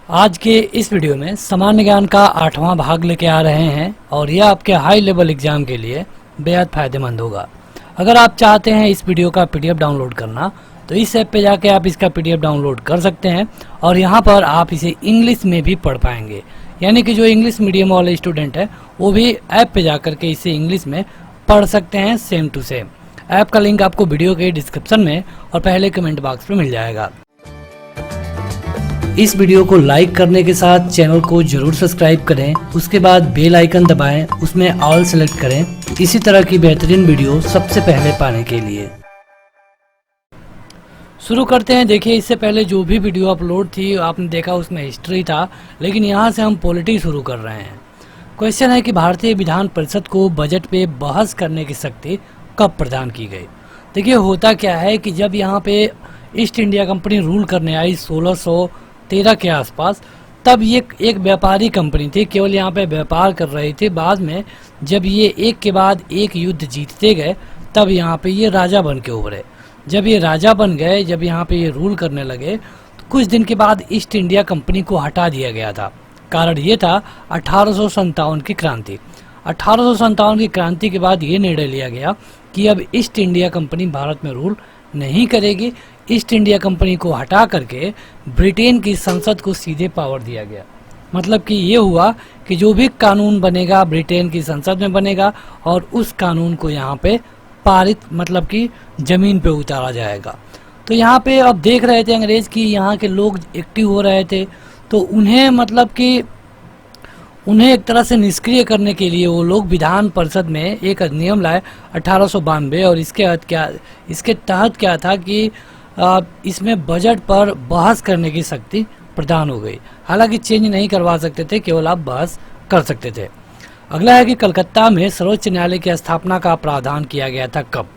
आज के इस वीडियो में सामान्य ज्ञान का 8वां भाग लेके आ रहे हैं और यह आपके हाई लेवल एग्जाम के लिए बेहद फायदेमंद होगा। अगर आप चाहते हैं इस वीडियो का पीडीएफ डाउनलोड करना तो इस ऐप पे जाके आप इसका पीडीएफ डाउनलोड कर सकते हैं और यहाँ पर आप इसे इंग्लिश में भी पढ़ पाएंगे। यानी कि जो इंग्लिश मीडियम वाले स्टूडेंट है वो भी ऐप पे जाकर के इसे इंग्लिश में पढ़ सकते हैं सेम टू सेम। ऐप का लिंक आपको वीडियो के डिस्क्रिप्शन में और पहले कमेंट बॉक्स में मिल जाएगा। इस वीडियो को लाइक करने के साथ चैनल को जरूर सब्सक्राइब करें, उसके बाद बेल आइकन दबाएं, उसमें ऑल सेलेक्ट करें इसी तरह की बेहतरीन वीडियो सबसे पहले पाने के लिए। शुरू करते हैं। देखिए, इससे पहले जो भी वीडियो अपलोड थी आपने देखा उसमें हिस्ट्री था, लेकिन यहाँ से हम पॉलिटी शुरू कर रहे हैं। क्वेश्चन है कि भारतीय विधान परिषद को बजट पे बहस करने की शक्ति कब प्रदान की गई। देखिए, होता क्या है कि जब यहाँ पे ईस्ट इंडिया कंपनी रूल करने आई 1613 के आसपास, तब ये एक व्यापारी कंपनी थी, केवल यहाँ पे व्यापार कर रही थी। बाद में जब ये एक के बाद एक युद्ध जीतते गए तब यहाँ पे ये राजा बन के उभरे। जब ये राजा बन गए, जब यहाँ पे ये रूल करने लगे तो कुछ दिन के बाद ईस्ट इंडिया कंपनी को हटा दिया गया था। कारण ये था 1857 की क्रांति। 1857 की क्रांति के बाद ये निर्णय लिया गया कि अब ईस्ट इंडिया कंपनी भारत में रूल नहीं करेगी। ईस्ट इंडिया कंपनी को हटा करके ब्रिटेन की संसद को सीधे पावर दिया गया। मतलब कि ये हुआ कि जो भी कानून बनेगा ब्रिटेन की संसद में बनेगा और उस कानून को यहाँ पे पारित मतलब कि जमीन पे उतारा जाएगा। तो यहाँ पे अब देख रहे थे अंग्रेज की यहाँ के लोग एक्टिव हो रहे थे, तो उन्हें मतलब कि उन्हें एक तरह से निष्क्रिय करने के लिए वो लोग विधान परिषद में एक अधिनियम लाए 1892 और इसके तहत क्या था कि इसमें बजट पर बहस करने की शक्ति प्रदान हो गई। हालांकि चेंज नहीं करवा सकते थे, केवल आप बहस कर सकते थे। अगला है कि कलकत्ता में सर्वोच्च न्यायालय की स्थापना का प्रावधान किया गया था कब।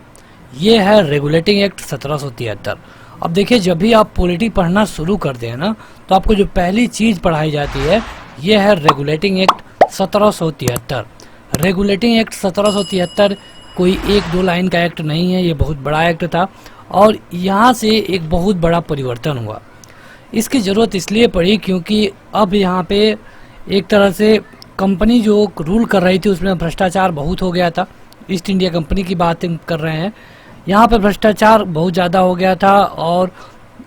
ये है रेगुलेटिंग एक्ट 1773। अब देखिए, जब भी आप पॉलिटी पढ़ना शुरू करते हैं ना तो आपको जो पहली चीज़ पढ़ाई जाती है ये है रेगुलेटिंग एक्ट 1773। रेगुलेटिंग एक्ट 1773 कोई एक दो लाइन का एक्ट नहीं है, ये बहुत बड़ा एक्ट था और यहाँ से एक बहुत बड़ा परिवर्तन हुआ। इसकी ज़रूरत इसलिए पड़ी क्योंकि अब यहाँ पे एक तरह से कंपनी जो रूल कर रही थी उसमें भ्रष्टाचार बहुत हो गया था। ईस्ट इंडिया कंपनी की बात कर रहे हैं, यहाँ पे भ्रष्टाचार बहुत ज़्यादा हो गया था और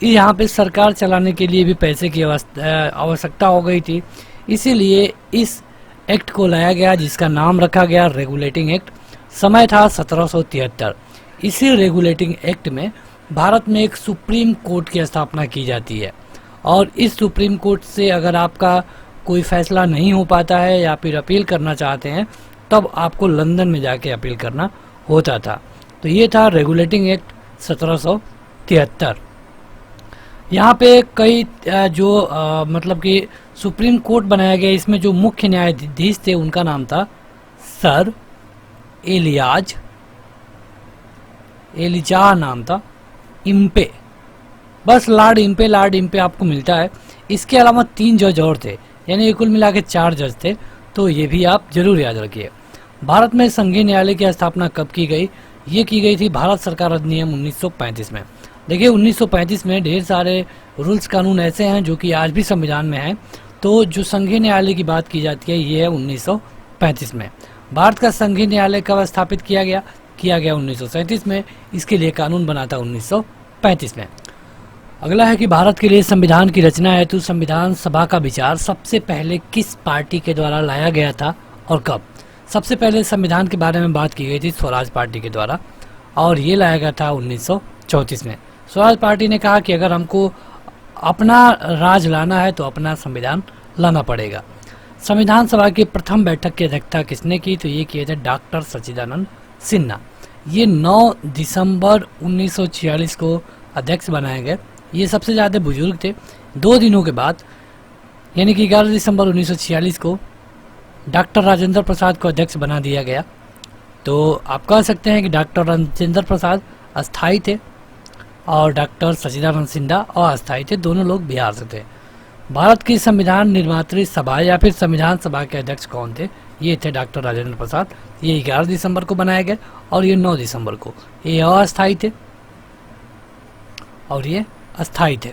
यहाँ पे सरकार चलाने के लिए भी पैसे की आवश्यकता हो गई थी। इसीलिए इस एक्ट को लाया गया जिसका नाम रखा गया रेगुलेटिंग एक्ट। समय था 1773। इसी रेगुलेटिंग एक्ट में भारत में एक सुप्रीम कोर्ट की स्थापना की जाती है और इस सुप्रीम कोर्ट से अगर आपका कोई फैसला नहीं हो पाता है या फिर अपील करना चाहते हैं तब आपको लंदन में जाके अपील करना होता था। तो ये था रेगुलेटिंग एक्ट 1773। यहाँ पे कई मतलब कि सुप्रीम कोर्ट बनाया गया। इसमें जो मुख्य न्यायाधीश थे उनका नाम था सर एलिजा नाम था इम्पे। बस लॉर्ड इम्पे आपको मिलता है। इसके अलावा 3 जज और थे, यानी कुल मिला के 4 जज थे, तो ये भी आप जरूर याद रखिए। भारत में संघीय न्यायालय की स्थापना कब की गई। ये की गई थी भारत सरकार अधिनियम 1935 में। देखिए, 1935 में ढेर सारे रूल्स कानून ऐसे हैं जो कि आज भी संविधान में हैं। तो जो संघीय न्यायालय की बात की जाती है ये है 1935 में। भारत का संघीय न्यायालय कब स्थापित किया गया 1937 में। इसके लिए कानून बना था 1935 में। अगला है कि भारत के लिए संविधान की रचना हेतु संविधान सभा का विचार सबसे पहले किस पार्टी के द्वारा लाया गया था और कब। सबसे पहले संविधान के बारे में बात की गई थी स्वराज पार्टी के द्वारा और ये लाया गया था 1934 में। स्वराज पार्टी ने कहा कि अगर हमको अपना राज लाना है तो अपना संविधान लाना पड़ेगा। संविधान सभा की प्रथम बैठक की अध्यक्षता किसने की, तो ये किए थे डॉक्टर सच्चिदानंद सिन्हा। ये 9 दिसंबर 1946 को अध्यक्ष बनाए गए। ये सबसे ज़्यादा बुजुर्ग थे। 2 दिनों के बाद यानी कि 11 दिसंबर 1946 को डॉक्टर राजेंद्र प्रसाद को अध्यक्ष बना दिया गया। तो आप कह सकते हैं कि डॉक्टर राजेंद्र प्रसाद अस्थायी थे और डॉक्टर सच्चिदानंद सिन्हा अस्थायी थे। दोनों लोग बिहार से थे। भारत की संविधान निर्मात्री सभा या फिर संविधान सभा के अध्यक्ष कौन थे, ये थे डॉक्टर राजेंद्र प्रसाद। ये 11 दिसंबर को बनाए गए और ये 9 दिसंबर को। ये अस्थायी थे और ये अस्थायी थे।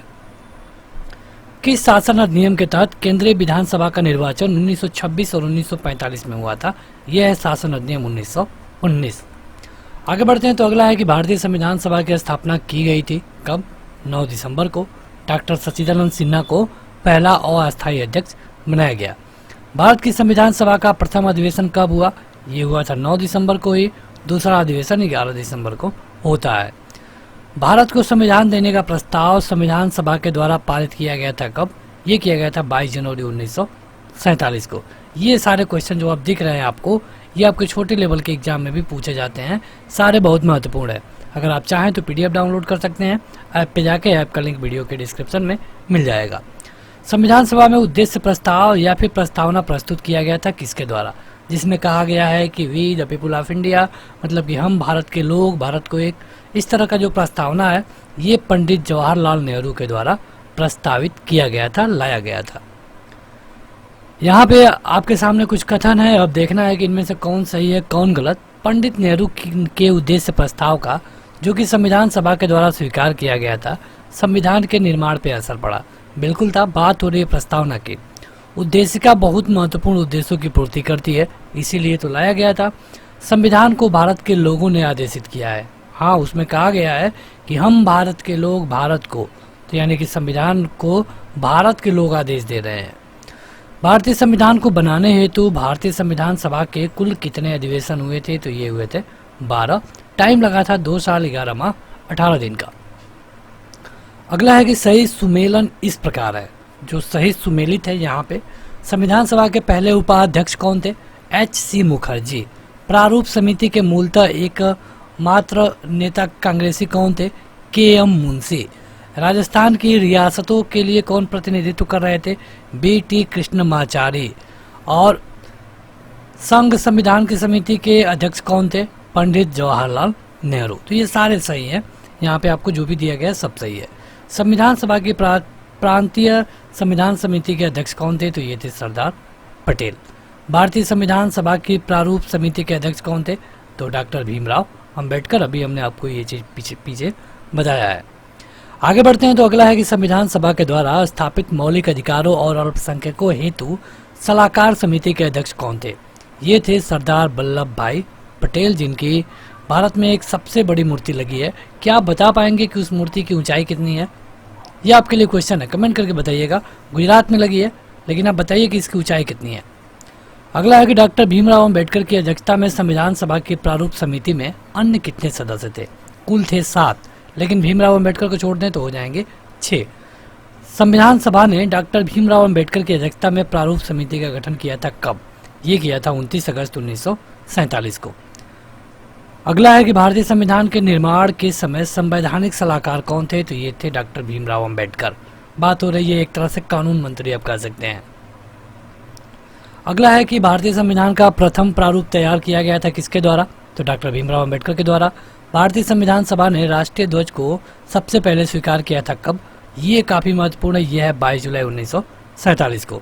किस शासन अधिनियम के तहत केंद्रीय विधानसभा का निर्वाचन 1926 और 1945 में हुआ था? यह है शासन अधिनियम 1919। आगे बढ़ते हैं तो अगला है कि भारतीय संविधान सभा की स्थापना की गई थी कब? 9 दिसंबर को। डॉक्टर सचिदानंद सिन्हा को पहला अस्थायी अध्यक्ष बनाया गया। भारत की संविधान सभा का प्रथम अधिवेशन कब हुआ? ये हुआ था 9 दिसंबर को ही। दूसरा अधिवेशन 11 दिसंबर को होता है। भारत को संविधान देने का प्रस्ताव संविधान सभा के द्वारा पारित किया गया था कब? ये किया गया था 22 जनवरी 1947 को। ये सारे क्वेश्चन जो आप दिख रहे हैं आपको, ये आपके छोटे लेवल के एग्जाम में भी पूछे जाते हैं। सारे बहुत महत्वपूर्ण है। अगर आप चाहें तो PDF डाउनलोड कर सकते हैं ऐप पे जाके। ऐप का लिंक वीडियो के डिस्क्रिप्शन में मिल जाएगा। संविधान सभा में उद्देश्य प्रस्ताव या फिर प्रस्तावना प्रस्तुत किया गया था किसके द्वारा? जिसमें कहा गया है कि we the people of India, मतलब कि हम भारत के लोग, भारत को एक, इस तरह का जो प्रस्तावना है ये पंडित जवाहरलाल नेहरू के द्वारा प्रस्तावित किया गया था, लाया गया था। यहाँ पे आपके सामने कुछ कथन है, अब देखना है कि इनमें से कौन सही है कौन गलत। पंडित नेहरू के उद्देश्य प्रस्ताव का, जो कि संविधान सभा के द्वारा स्वीकार किया गया था, संविधान के निर्माण पे असर पड़ा। बिल्कुल था, बात हो रही है प्रस्तावना की। उद्देशिका बहुत महत्वपूर्ण उद्देश्यों की पूर्ति करती है, इसीलिए तो लाया गया था। संविधान को भारत के लोगों ने आदेशित किया है। हाँ, उसमें कहा गया है कि हम भारत के लोग भारत को, तो यानी कि संविधान को भारत के लोग आदेश दे रहे हैं। भारतीय संविधान को बनाने हेतु भारतीय संविधान सभा के कुल कितने अधिवेशन हुए थे? तो ये हुए थे 12। टाइम लगा था 2 साल 11 माह 18 दिन का। अगला है कि सही सुमेलन इस प्रकार है। जो सही सुमेलित है यहाँ पे, संविधान सभा के पहले उपाध्यक्ष कौन थे? HC मुखर्जी। प्रारूप समिति के मूलतः एक मात्र नेता कांग्रेसी कौन थे? KM मुंशी। राजस्थान की रियासतों के लिए कौन प्रतिनिधित्व कर रहे थे? BT कृष्णमाचारी। और संघ संविधान की समिति के अध्यक्ष कौन थे? पंडित जवाहरलाल नेहरू। तो ये सारे सही हैं। यहाँ पे आपको जो भी दिया गया सब सही है। संविधान सभा की प्रांतीय संविधान समिति के अध्यक्ष कौन थे? तो ये थे सरदार पटेल। भारतीय संविधान सभा की प्रारूप समिति के अध्यक्ष कौन थे? तो डॉक्टर भीमराव अंबेडकर। अभी हमने आपको ये चीज पीछे बताया है। आगे बढ़ते हैं तो अगला है कि संविधान सभा के द्वारा स्थापित मौलिक अधिकारों और अल्पसंख्यकों हेतु सलाहकार समिति के अध्यक्ष कौन थे? ये थे सरदार वल्लभ भाई पटेल, जिनकी भारत में एक सबसे बड़ी मूर्ति लगी है। क्या आप बता पाएंगे कि उस मूर्ति की ऊंचाई कितनी है? ये आपके लिए क्वेश्चन है, कमेंट करके बताइएगा। गुजरात में लगी है, लेकिन आप बताइए कि इसकी ऊंचाई कितनी है। अगला है कि डॉक्टर भीमराव अंबेडकर की अध्यक्षता में संविधान सभा की प्रारूप समिति में अन्य कितने सदस्य थे? कुल थे 7, लेकिन भीमराव अंबेडकर को छोड़ दें तो हो जाएंगे 6। संविधान सभा ने डॉक्टर भीमराव अंबेडकर की अध्यक्षता में प्रारूप समिति का गठन किया था कब? ये किया था 29 अगस्त 1947 को। अगला है कि भारतीय संविधान के निर्माण के समय संवैधानिक सलाहकार कौन थे? तो ये थे डॉक्टर भीमराव अंबेडकर। बात हो रही है एक तरह से कानून मंत्री आप कह सकते हैं। अगला है कि भारतीय संविधान का प्रथम प्रारूप तैयार किया गया था किसके द्वारा? तो डॉक्टर भीमराव अंबेडकर के द्वारा। भारतीय संविधान सभा ने राष्ट्रीय ध्वज को सबसे पहले स्वीकार किया था कब? ये काफी महत्वपूर्ण है, यह है 22 जुलाई 1947 को।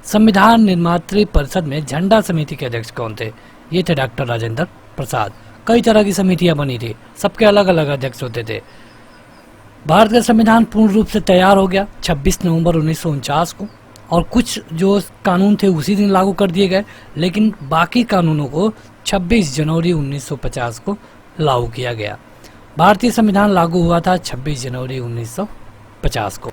संविधान निर्मात्री परिषद में झंडा समिति के अध्यक्ष कौन थे? ये थे डॉक्टर राजेंद्र प्रसाद। कई तरह की समितियां बनी थी, सबके अलग अलग अध्यक्ष होते थे। भारत का संविधान पूर्ण रूप से तैयार हो गया 26 नवंबर 1949 को, और कुछ जो कानून थे उसी दिन लागू कर दिए गए, लेकिन बाकी कानूनों को 26 जनवरी 1950 को लागू किया गया। भारतीय संविधान लागू हुआ था 26 जनवरी 1950 को।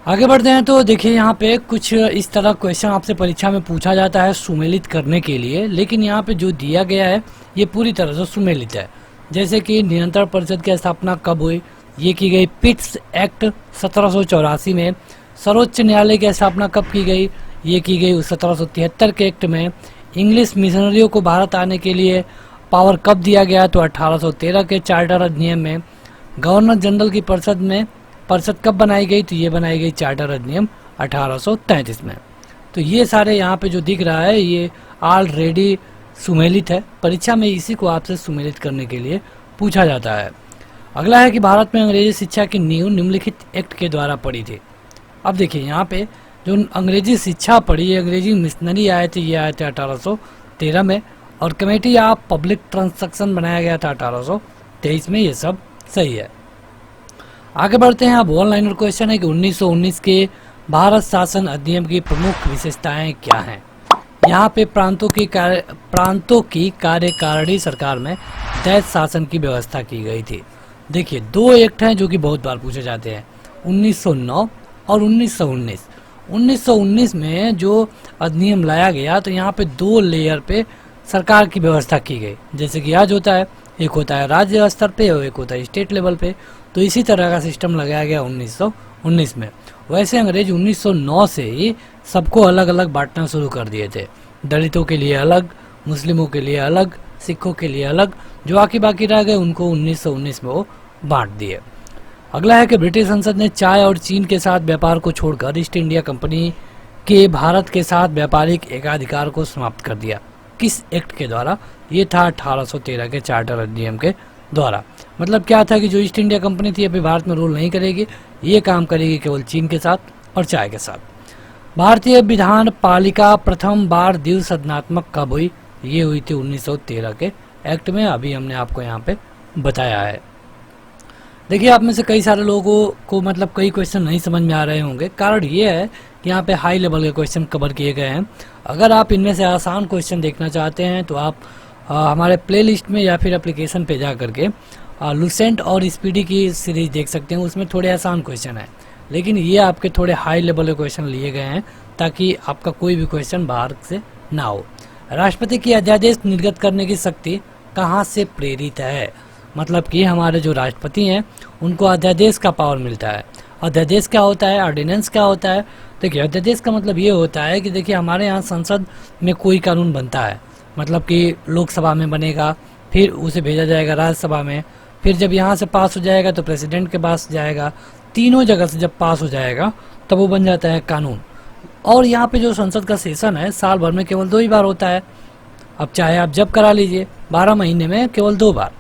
आगे बढ़ते हैं तो देखिए यहाँ पे कुछ इस तरह क्वेश्चन आपसे परीक्षा में पूछा जाता है सुमेलित करने के लिए, लेकिन यहाँ पे जो दिया गया है ये पूरी तरह से सुमेलित है। जैसे कि नियंत्रण परिषद की स्थापना कब हुई? ये की गई पिट्स एक्ट 1784 में। सर्वोच्च न्यायालय की स्थापना कब की गई? ये की गई 1773 के एक्ट में। इंग्लिश मिशनरियों को भारत आने के लिए पावर कब दिया गया? तो 1813 के चार्टर अधिनियम में। गवर्नर जनरल की परिषद कब बनाई गई? तो ये बनाई गई चार्टर अधिनियम 1833 में। तो ये सारे यहाँ पे जो दिख रहा है ये ऑलरेडी सुमेलित है। परीक्षा में इसी को आपसे सुमेलित करने के लिए पूछा जाता है। अगला है कि भारत में अंग्रेजी शिक्षा की नींव निम्नलिखित एक्ट के द्वारा पड़ी थी। अब देखिए यहाँ पे जो अंग्रेजी शिक्षा पढ़ी, अंग्रेजी मिशनरी आए थे, ये आए थे 1813 में, और कमेटी ऑफ पब्लिक ट्रांसैक्शन बनाया गया था 1823 में। ये सब सही है। आगे बढ़ते हैं। अब ऑनलाइन क्वेश्चन है कि 1919 के भारत शासन अधिनियम की प्रमुख विशेषताएं क्या हैं। यहाँ पे प्रांतों की कार्यकारिणी सरकार में दैत शासन की व्यवस्था की गई थी। देखिए, दो एक्ट हैं जो कि बहुत बार पूछे जाते हैं, 1909 और 1919। 1919 में जो अधिनियम लाया गया तो यहाँ पे दो लेयर पे सरकार की व्यवस्था की गई। जैसे कि आज होता है, एक होता है राज्य स्तर पे और एक होता है स्टेट लेवल पे, तो इसी तरह का सिस्टम लगाया गया 1919 में। वैसे अंग्रेज 1909 से ही सबको अलग अलग बांटना शुरू कर दिए थे। दलितों के लिए अलग, मुस्लिमों के लिए अलग, सिखों के लिए अलग, जो बाकी रह गए उनको 1919 में वो बांट दिए। अगला है कि ब्रिटिश संसद ने चाय और चीन के साथ व्यापार को छोड़कर ईस्ट इंडिया कंपनी के भारत के साथ व्यापारिक एकाधिकार को समाप्त कर दिया। किस एक्ट के द्वारा? ये था 1813 के चार्टर अधिनियम के द्वारा। मतलब क्या था कि जो ईस्ट इंडिया कंपनी थी अभी भारत में रूल नहीं करेगी, ये काम करेगी केवल चीन के साथ और चाय के साथ। भारतीय विधान पालिका प्रथम बार द्विसदनात्मक कब हुई? ये हुई थी 1913 के एक्ट में, अभी हमने आपको यहाँ पे बताया है। देखिए, आप में से कई सारे लोगों को मतलब कई क्वेश्चन नहीं समझ में आ रहे होंगे। कारण ये है कि यहाँ पे हाई लेवल के क्वेश्चन कवर किए गए हैं। अगर आप इनमें से आसान क्वेश्चन देखना चाहते हैं तो आप हमारे प्लेलिस्ट में या फिर एप्लीकेशन पे जा करके लुसेंट और स्पीडी की सीरीज देख सकते हैं। उसमें थोड़े आसान क्वेश्चन हैं, लेकिन ये आपके थोड़े हाई लेवल के क्वेश्चन लिए गए हैं ताकि आपका कोई भी क्वेश्चन बाहर से ना हो। राष्ट्रपति की अध्यादेश निर्गत करने की शक्ति कहाँ से प्रेरित है? मतलब कि हमारे जो राष्ट्रपति हैं उनको अध्यादेश का पावर मिलता है। अध्यादेश क्या होता है, ऑर्डिनेंस क्या होता है? देखिए, अध्यादेश का मतलब ये होता है कि देखिए हमारे यहाँ संसद में कोई कानून बनता है, मतलब कि लोकसभा में बनेगा, फिर उसे भेजा जाएगा राज्यसभा में, फिर जब यहाँ से पास हो जाएगा तो प्रेसिडेंट के पास जाएगा, तीनों जगह से जब पास हो जाएगा तब वो बन जाता है कानून। और यहाँ पे जो संसद का सेशन है साल भर में केवल 2 ही बार होता है। अब चाहे आप जब करा लीजिए, 12 महीने में केवल 2 बार,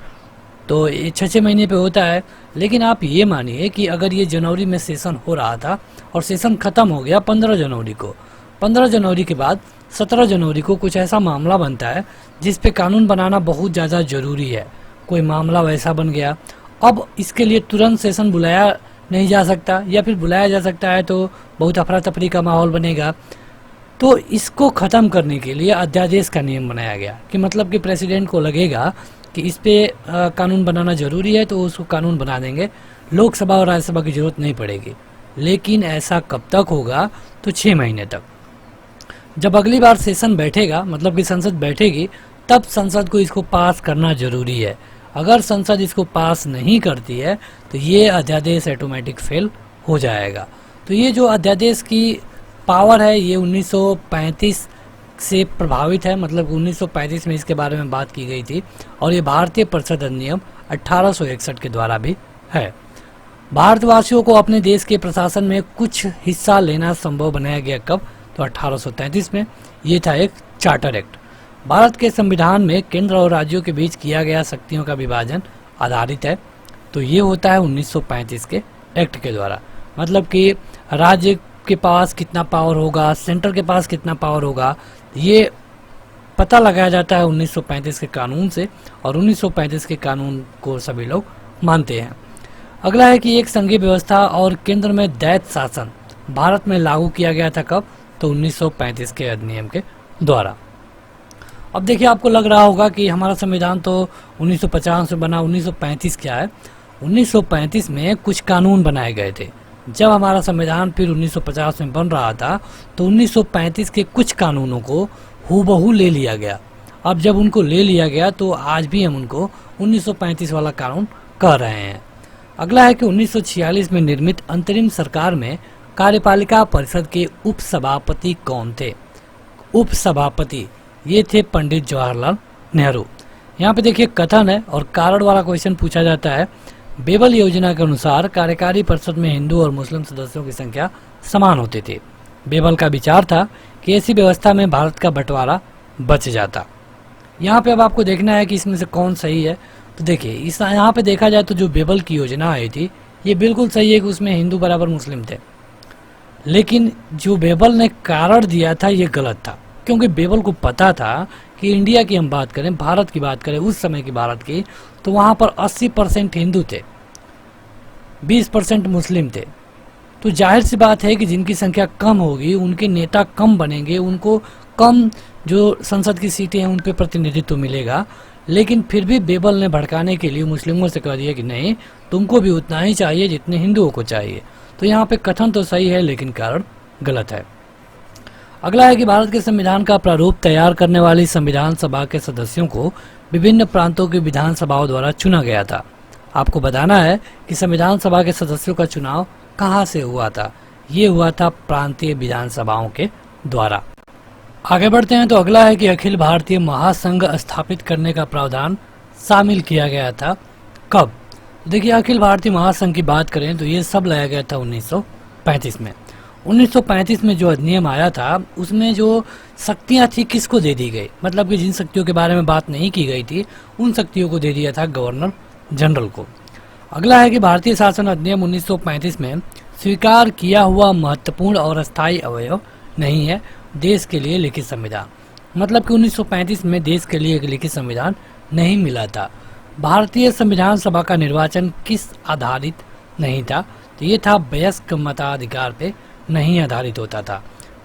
तो ये 6-6 महीने पे होता है। लेकिन आप ये मानिए कि अगर ये जनवरी में सेशन हो रहा था और सेशन ख़त्म हो गया 15 जनवरी को, 15 जनवरी के बाद 17 जनवरी को कुछ ऐसा मामला बनता है जिस पे कानून बनाना बहुत ज़्यादा ज़रूरी है। कोई मामला वैसा बन गया, अब इसके लिए तुरंत सेशन बुलाया नहीं जा सकता, या फिर बुलाया जा सकता है तो बहुत अफरा तफरी का माहौल बनेगा। तो इसको ख़त्म करने के लिए अध्यादेश का नियम बनाया गया कि मतलब कि प्रेसिडेंट को लगेगा कि इस पे कानून बनाना ज़रूरी है तो उसको कानून बना देंगे, लोकसभा और राज्यसभा की ज़रूरत नहीं पड़ेगी। लेकिन ऐसा कब तक होगा? तो 6 महीने तक। जब अगली बार सेशन बैठेगा, मतलब कि संसद बैठेगी, तब संसद को इसको पास करना ज़रूरी है। अगर संसद इसको पास नहीं करती है तो ये अध्यादेश ऑटोमेटिक फेल हो जाएगा। तो ये जो अध्यादेश की पावर है ये 1935 से प्रभावित है, मतलब 1935 में इसके बारे में बात की गई थी। और ये भारतीय परिषद अधिनियम 1861 के द्वारा भी है। भारतवासियों को अपने देश के प्रशासन में कुछ हिस्सा लेना संभव बनाया गया कब? तो 1833 में। ये था एक चार्टर एक्ट। भारत के संविधान में केंद्र और राज्यों के बीच किया गया शक्तियों का विभाजन आधारित है, तो ये होता है 1935 के एक्ट के द्वारा। मतलब कि राज्य के पास कितना पावर होगा, सेंटर के पास कितना पावर होगा, ये पता लगाया जाता है 1935 के कानून से, और 1935 के कानून को सभी लोग मानते हैं। अगला है कि एक संघीय व्यवस्था और केंद्र में दैत शासन भारत में लागू किया गया था कब? तो 1935 के अधिनियम के द्वारा। अब देखिए, आपको लग रहा होगा कि हमारा संविधान तो 1950 में बना, 1935 क्या है? 1935 में कुछ कानून बनाए गए थे। जब हमारा संविधान फिर 1950 में बन रहा था तो 1935 के कुछ कानूनों को हूबहू ले लिया गया। अब जब उनको ले लिया गया तो आज भी हम उनको 1935 वाला कानून कह रहे हैं। अगला है कि 1946 में निर्मित अंतरिम सरकार में कार्यपालिका परिषद के उपसभापति कौन थे? उपसभापति ये थे पंडित जवाहरलाल नेहरू। यहाँ पे देखिए कथन है और कारण वाला क्वेश्चन पूछा जाता है। बेबल योजना के अनुसार कार्यकारी परिषद में हिंदू और मुस्लिम सदस्यों की संख्या समान होते थे। बेबल का विचार था कि ऐसी व्यवस्था में भारत का बंटवारा बच जाता। यहाँ पे अब आपको देखना है कि इसमें से कौन सही है। तो देखिए, इस यहाँ पे देखा जाए तो जो बेबल की योजना आई थी ये बिल्कुल सही है कि उसमें हिंदू बराबर मुस्लिम थे, लेकिन जो बेबल ने कारण दिया था ये गलत था, क्योंकि बेबल को पता था कि इंडिया की हम बात करें, भारत की बात करें, उस समय की भारत की, तो वहाँ पर 80% हिंदू थे। 20% मुस्लिम थे। तो जाहिर सी बात है कि जिनकी संख्या कम होगी उनके नेता कम बनेंगे, उनको कम जो संसद की सीटें हैं उन पे प्रतिनिधित्व मिलेगा। लेकिन फिर भी बेबल ने भड़काने के लिए मुस्लिमों से कह दिया कि नहीं, तुमको भी उतना ही चाहिए जितने हिंदुओं को चाहिए। तो यहाँ पे कथन तो सही है लेकिन कारण गलत है। अगला है कि भारत के संविधान का प्रारूप तैयार करने वाली संविधान सभा के सदस्यों को विभिन्न प्रांतों की विधानसभाओं द्वारा चुना गया था। आपको बताना है कि संविधान सभा के सदस्यों का चुनाव कहाँ से हुआ था। ये हुआ था प्रांतीय विधानसभाओं के द्वारा। आगे बढ़ते हैं तो अगला है कि अखिल भारतीय महासंघ स्थापित करने का प्रावधान शामिल किया गया था। कब? देखिए, अखिल भारतीय महासंघ की बात करें तो ये सब लाया गया था 1935 में। 1935 में जो अधिनियम आया था उसमें जो शक्तियां थी किसको दे दी गई, मतलब कि जिन शक्तियों के बारे में बात नहीं की गई थी उन शक्तियों को दे दिया था गवर्नर जनरल को। अगला है कि भारतीय शासन अधिनियम 1935 में स्वीकार किया हुआ महत्वपूर्ण और अस्थायी अवयव नहीं है देश के लिए लिखित संविधान। मतलब कि 1935 में देश के लिए एक लिखित संविधान नहीं मिला था। भारतीय संविधान सभा का निर्वाचन किस आधारित नहीं था, तो ये था वयस्क मताधिकार पे नहीं आधारित होता था।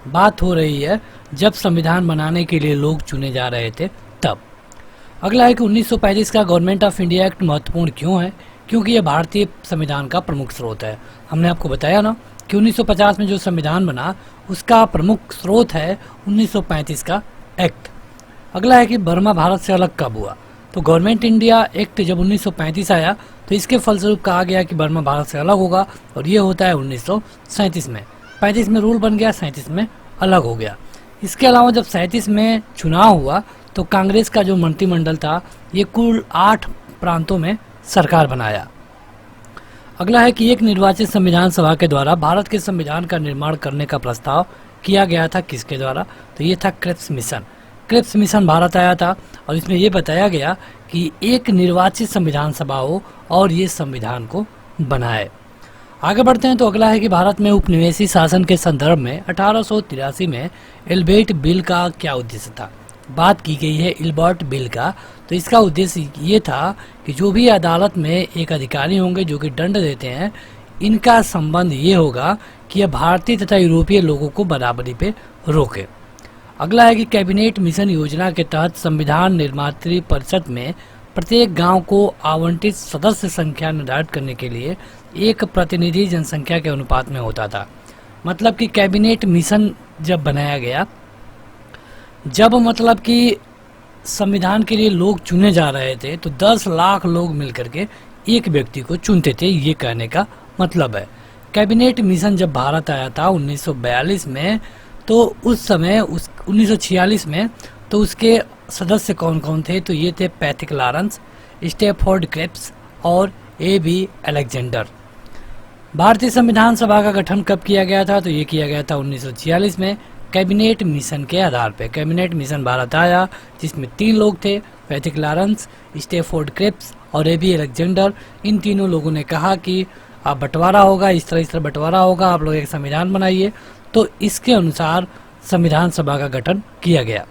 बात हो रही है जब संविधान बनाने के लिए लोग चुने जा रहे थे तब। अगला है कि 1935 का गवर्नमेंट ऑफ इंडिया एक्ट महत्वपूर्ण क्यों है, क्योंकि यह भारतीय संविधान का प्रमुख स्रोत है। हमने आपको बताया ना कि 1950 में जो संविधान बना उसका प्रमुख स्रोत है 1935 का एक्ट। अगला है कि बर्मा भारत से अलग कब हुआ, तो गवर्नमेंट इंडिया एक्ट जब 1935 आया तो इसके फलस्वरूप कहा गया कि बर्मा भारत से अलग होगा, और ये होता है 1937 में। 35 में रूल बन गया, 37 में अलग हो गया। इसके अलावा जब 37 में चुनाव हुआ तो कांग्रेस का जो मंत्रिमंडल था ये कुल 8 प्रांतों में सरकार बनाया। अगला है कि एक निर्वाचित संविधान सभा के द्वारा भारत के संविधान का निर्माण करने का प्रस्ताव किया गया था किसके द्वारा, तो ये था Cripps mission. Cripps mission Bharat आया था और इसमें ये बताया गया कि एक निर्वाचित संविधान सभा हो और ये संविधान को बनाए। आगे बढ़ते हैं तो अगला है कि भारत में उपनिवेशी शासन के संदर्भ में 1883 में एल्बर्ट बिल का क्या उद्देश्य था। बात की गई है एल्बर्ट बिल का, तो इसका उद्देश्य ये था कि जो भी अदालत में एक अधिकारी होंगे जो कि दंड देते हैं, इनका संबंध ये होगा कि यह भारतीय तथा यूरोपीय लोगों को बराबरी पे रोके। अगला है कि कैबिनेट मिशन योजना के तहत संविधान निर्मात्री परिषद में प्रत्येक गांव को आवंटित सदस्य संख्या निर्धारित करने के लिए एक प्रतिनिधि जनसंख्या के अनुपात में होता था। मतलब कि कैबिनेट मिशन जब बनाया गया, जब मतलब कि संविधान के लिए लोग चुने जा रहे थे तो 10 लाख लोग मिलकर के एक व्यक्ति को चुनते थे, ये कहने का मतलब है। कैबिनेट मिशन जब भारत आया था 1942 में, तो उस समय 1946 में तो उसके सदस्य कौन कौन थे, तो ये थे पैथिक लॉरेंस, स्टैफोर्ड क्रिप्स और A.B. अलेक्जेंडर। भारतीय संविधान सभा का गठन कब किया गया था, तो ये किया गया था 1946 में कैबिनेट मिशन के आधार पर। कैबिनेट मिशन भारत आया जिसमें 3 लोग थे, पैथिक लॉरेंस, स्टैफोर्ड क्रिप्स और A.B. अलेक्जेंडर। इन तीनों लोगों ने कहा कि आप बंटवारा होगा, इस तरह बंटवारा होगा, आप लोग एक संविधान बनाइए। तो इसके अनुसार संविधान सभा का गठन किया गया।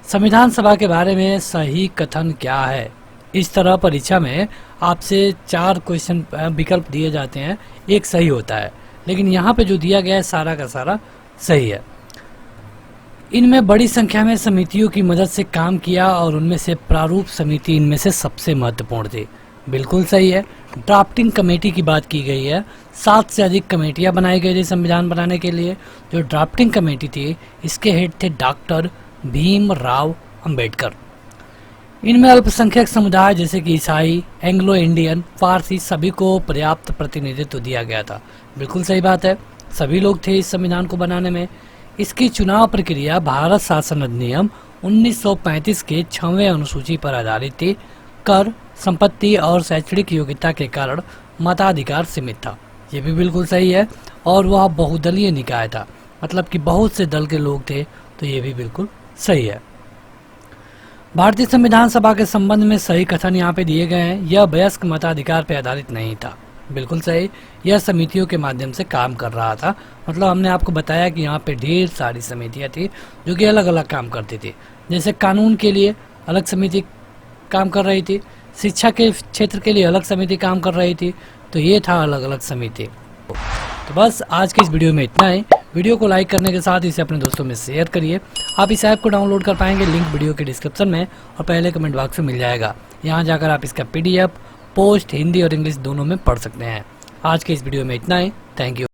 संविधान सभा के बारे में सही कथन क्या है, इस तरह परीक्षा में आपसे 4 क्वेश्चन विकल्प दिए जाते हैं, एक सही होता है, लेकिन यहाँ पे जो दिया गया है सारा का सारा सही है। इनमें बड़ी संख्या में समितियों की मदद से काम किया और उनमें से प्रारूप समिति इनमें से सबसे महत्वपूर्ण थी, बिल्कुल सही है। ड्राफ्टिंग कमेटी की बात की गई है, 7 से अधिक कमेटियां बनाई गई थी संविधान बनाने के लिए। जो ड्राफ्टिंग कमेटी थी इसके हेड थे डॉक्टर भीमराव अंबेडकर। इनमें अल्पसंख्यक समुदाय जैसे कि ईसाई, एंग्लो इंडियन, फारसी सभी को पर्याप्त प्रतिनिधित्व दिया गया था, बिल्कुल सही बात है, सभी लोग थे इस संविधान को बनाने में। इसकी चुनाव प्रक्रिया भारत शासन अधिनियम 1935 के 6वें अनुसूची पर आधारित थी। कर, संपत्ति और शैक्षणिक योग्यता के कारण मताधिकार सीमित था, ये भी बिल्कुल सही है। और वह बहुदलीय निकाय था, मतलब कि बहुत से दल के लोग थे, तो ये भी बिल्कुल सही है। भारतीय संविधान सभा के संबंध में सही कथन यहाँ पे दिए गए हैं। यह वयस्क मताधिकार पर आधारित नहीं था, बिल्कुल सही। यह समितियों के माध्यम से काम कर रहा था, मतलब हमने आपको बताया कि यहाँ पे ढेर सारी समितियाँ थी जो कि अलग अलग काम करती थी। जैसे कानून के लिए अलग समिति काम कर रही थी, शिक्षा के क्षेत्र के लिए अलग समिति काम कर रही थी, तो ये था अलग अलग समिति। तो बस आज के इस वीडियो में इतना ही। वीडियो को लाइक करने के साथ इसे अपने दोस्तों में शेयर करिए। आप इस ऐप को डाउनलोड कर पाएंगे, लिंक वीडियो के डिस्क्रिप्शन में और पहले कमेंट बॉक्स में मिल जाएगा। यहाँ जाकर आप इसका PDF पोस्ट हिंदी और इंग्लिश दोनों में पढ़ सकते हैं। आज के इस वीडियो में इतना ही। Thank you.